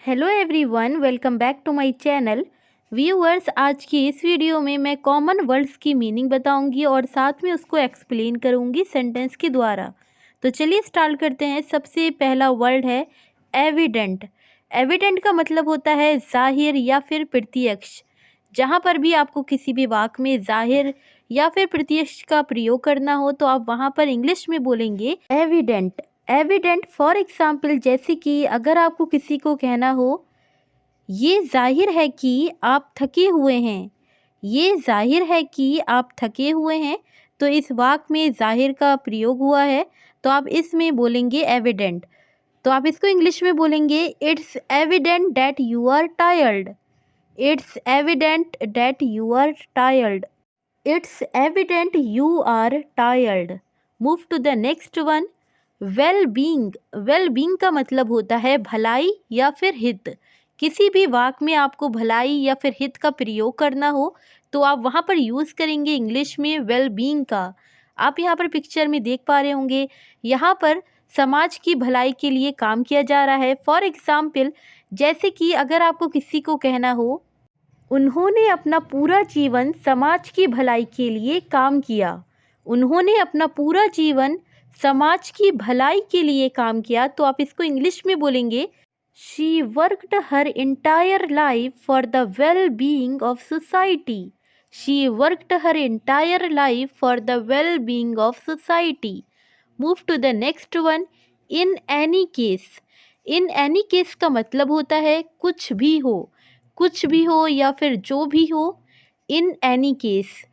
Hello everyone, welcome back to my channel. Viewers, आज की इस वीडियो में मैं कॉमन वर्ड्स की मीनिंग बताऊंगी और साथ में उसको एक्सप्लेन करूंगी सेंटेंस के द्वारा। तो चलिए स्टार्ट करते हैं। सबसे पहला वर्ड है एविडेंट। एविडेंट का मतलब होता है जाहिर या फिर प्रत्यक्ष। जहाँ पर भी आपको किसी भी वाक्य में जाहिर या फिर प्रत्यक्ष का प्रयोग करना हो तो आप वहाँ पर इंग्लिश में बोलेंगे एविडेंट। एविडेंट फॉर एग्जाम्पल, जैसे कि अगर आपको किसी को कहना हो ये जाहिर है कि आप थके हुए हैं, ये जाहिर है कि आप थके हुए हैं, तो इस वाक्य में जाहिर का प्रयोग हुआ है तो आप इसमें बोलेंगे एविडेंट। तो आप इसको इंग्लिश में बोलेंगे it's evident that you are tired. It's evident that you are tired. It's evident you are tired. Move to the next one. Well being. Well being का मतलब होता है भलाई या फिर हित। किसी भी वाक्य में आपको भलाई या फिर हित का प्रयोग करना हो तो आप वहाँ पर यूज़ करेंगे इंग्लिश में वेल बीइंग का। आप यहाँ पर पिक्चर में देख पा रहे होंगे, यहाँ पर समाज की भलाई के लिए काम किया जा रहा है। फॉर एग्जाम्पल, जैसे कि अगर आपको किसी को कहना हो उन्होंने अपना पूरा जीवन समाज की भलाई के लिए काम किया। उन्होंने अपना पूरा जीवन समाज की भलाई के लिए काम किया, तो आप इसको इंग्लिश में बोलेंगे she worked her entire life for the well being of society. She worked her entire life for the well being of society. Move to the next one. In any case. In any case का मतलब होता है कुछ भी हो, कुछ भी हो या फिर जो भी हो। इन एनी केस।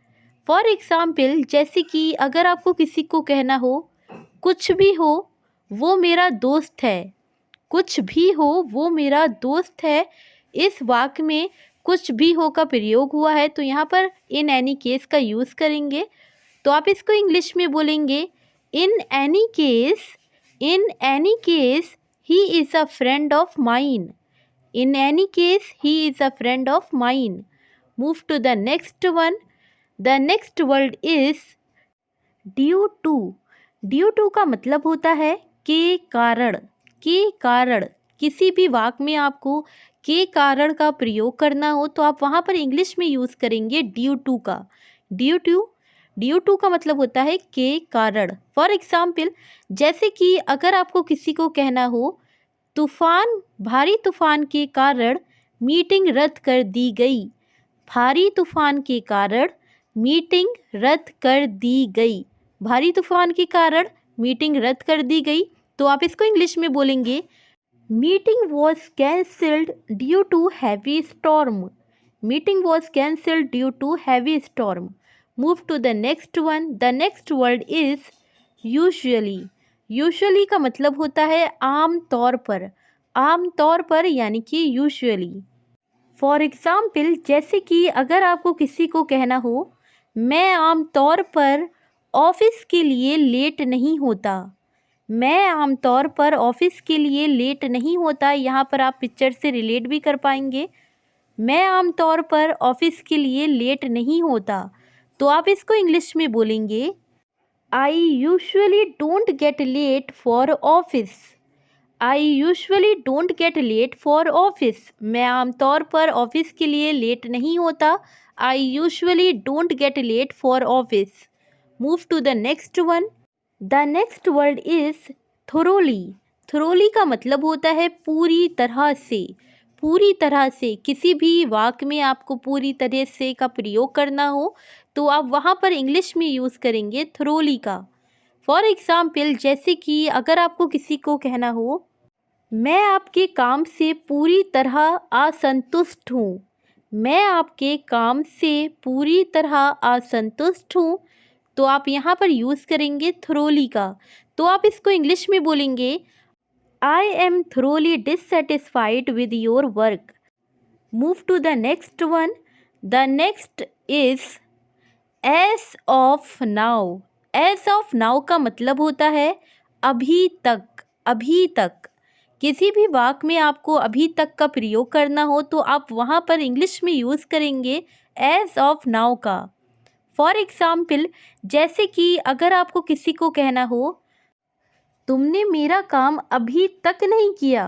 फॉर एग्जाम्पल, जैसे कि अगर आपको किसी को कहना हो कुछ भी हो वो मेरा दोस्त है। कुछ भी हो वो मेरा दोस्त है, इस वाक्य में कुछ भी हो का प्रयोग हुआ है तो यहाँ पर इन एनी केस का यूज़ करेंगे। तो आप इसको इंग्लिश में बोलेंगे इन any case. In any case he is a friend of mine. In any case, he is a friend of mine. Move to the next one. The next word is due to. Due to का मतलब होता है के कारण। के कारण। किसी भी वाक्य में आपको के कारण का प्रयोग करना हो तो आप वहाँ पर इंग्लिश में यूज़ करेंगे ड्यू टू का। Due to. ड्यू टू का मतलब होता है के कारण। फॉर एग्जाम्पल, जैसे कि अगर आपको किसी को कहना हो तूफान, भारी तूफान के कारण मीटिंग रद्द कर दी गई। भारी तूफान के कारण मीटिंग रद्द कर दी गई। भारी तूफान के कारण मीटिंग रद्द कर दी गई, तो आप इसको इंग्लिश में बोलेंगे meeting was cancelled due to heavy storm. Meeting was cancelled due to heavy storm. Move to the next one. The next word is usually. Usually का मतलब होता है आम तौर पर। आम तौर पर यानी कि यूजुअली। फॉर एग्जाम्पल, जैसे कि अगर आपको किसी को कहना हो मैं आम तौर पर ऑफिस के लिए लेट नहीं होता। मैं आम तौर पर ऑफिस के लिए लेट नहीं होता, यहाँ पर आप पिक्चर से रिलेट भी कर पाएंगे। मैं आम तौर पर ऑफिस के लिए लेट नहीं होता, तो आप इसको इंग्लिश में बोलेंगे I usually don't get late for office. I usually don't get late for office. मैं आमतौर पर ऑफिस के लिए लेट नहीं होता। I usually don't get late for office. Move to the next one. The next word is thoroughly. thoroughly का मतलब होता है पूरी तरह से। पूरी तरह से। किसी भी वाक्य में आपको पूरी तरह से का प्रयोग करना हो तो आप वहाँ पर इंग्लिश में यूज़ करेंगे thoroughly का। फॉर एग्ज़ाम्पल, जैसे कि अगर आपको किसी को कहना हो मैं आपके काम से पूरी तरह असंतुष्ट हूँ। मैं आपके काम से पूरी तरह असंतुष्ट हूँ, तो आप यहाँ पर यूज़ करेंगे thoroughly का। तो आप इसको इंग्लिश में बोलेंगे I am thoroughly dissatisfied with your work. Move to the next one. The next is as of now. As of now का मतलब होता है अभी तक। अभी तक। किसी भी वाक्य में आपको अभी तक का प्रयोग करना हो तो आप वहाँ पर इंग्लिश में यूज़ करेंगे as of now का। फॉर एग्ज़ाम्पल, जैसे कि अगर आपको किसी को कहना हो तुमने मेरा काम अभी तक नहीं किया।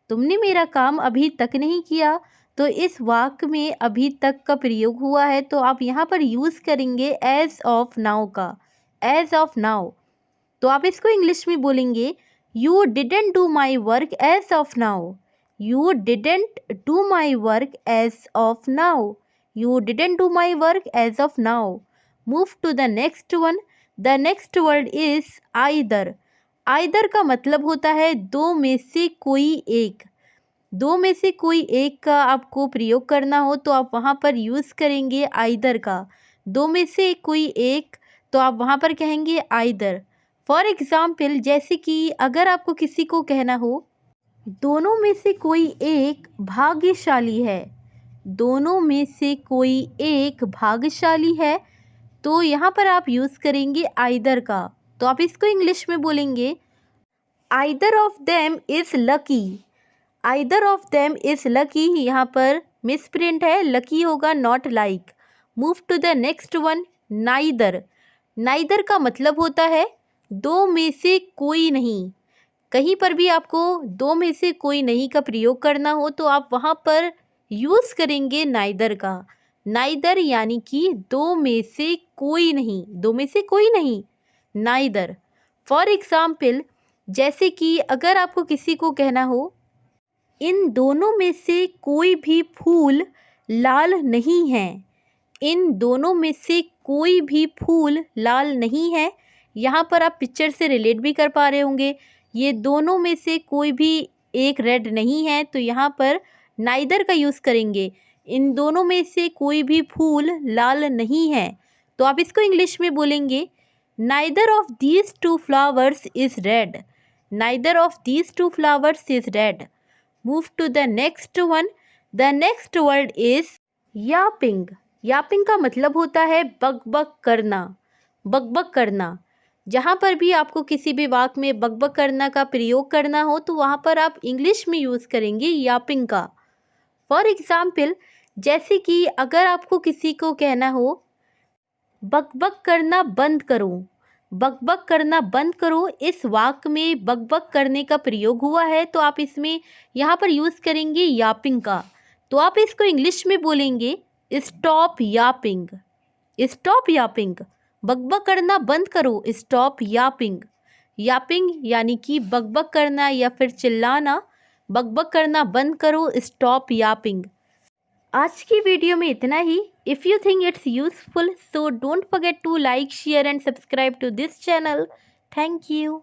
तुमने मेरा काम अभी तक नहीं किया, तो इस वाक्य में अभी तक का प्रयोग हुआ है, तो आप यहाँ पर यूज़ करेंगे एज ऑफ नाउ का, एज ऑफ नाउ। तो आप इसको इंग्लिश में बोलेंगे, you didn't do my work as of now, you didn't do my work as of now, you didn't do my work as of now. Move to the next one. The next word is either. Either का मतलब होता है दो में से कोई एक। दो में से कोई एक का आपको प्रयोग करना हो तो आप वहाँ पर यूज़ करेंगे आइदर का। दो में से कोई एक, तो आप वहाँ पर कहेंगे आइदर। फॉर एग्ज़ाम्पल, जैसे कि अगर आपको किसी को कहना हो दोनों में से कोई एक भाग्यशाली है, दोनों में से कोई एक भाग्यशाली है, तो यहाँ पर आप यूज़ करेंगे आइदर का। तो आप इसको इंग्लिश में बोलेंगे, either of them is lucky. Either of them is lucky, यहाँ पर मिसप्रिंट है, लकी होगा, not like. Move to the next one, neither. Neither का मतलब होता है दो में से कोई नहीं। कहीं पर भी आपको दो में से कोई नहीं का प्रयोग करना हो तो आप वहाँ पर यूज़ करेंगे नाइदर का। नाइदर यानी कि दो में से कोई नहीं, दो में से कोई नहीं, नाइदर। फॉर एग्ज़ाम्पल, जैसे कि अगर आपको किसी को कहना हो इन दोनों में से कोई भी फूल लाल नहीं है, इन दोनों में से कोई भी फूल लाल नहीं है। यहाँ पर आप पिक्चर से रिलेट भी कर पा रहे होंगे, ये दोनों में से कोई भी एक रेड नहीं है, तो यहाँ पर नाइदर का यूज़ करेंगे। इन दोनों में से कोई भी फूल लाल नहीं है, तो आप इसको इंग्लिश में बोलेंगे, neither of these two flowers is red, neither of these two flowers is red. Move to the next one. The next word is yapping. Yapping का मतलब होता है बकबक करना, बकबक करना। जहाँ पर भी आपको किसी भी वाक्य में बकबक करना का प्रयोग करना हो तो वहाँ पर आप इंग्लिश में यूज़ करेंगे यापिंग का। फॉर एग्ज़ाम्पल, जैसे कि अगर आपको किसी को कहना हो बकबक करना बंद करो, बकबक करना बंद करो, इस वाक्य में बकबक करने का प्रयोग हुआ है, तो आप इसमें यहाँ पर यूज़ करेंगे यापिंग का। तो आप इसको इंग्लिश में बोलेंगे, स्टॉप यापिंग, स्टॉप यापिंग। बकबक करना बंद करो, स्टॉप यापिंग। यापिंग यानी कि बकबक करना या फिर चिल्लाना, बकबक करना बंद करो, स्टॉप यापिंग। आज की वीडियो में इतना ही। If you think it's useful, so don't forget to like, share and subscribe to this channel. Thank you.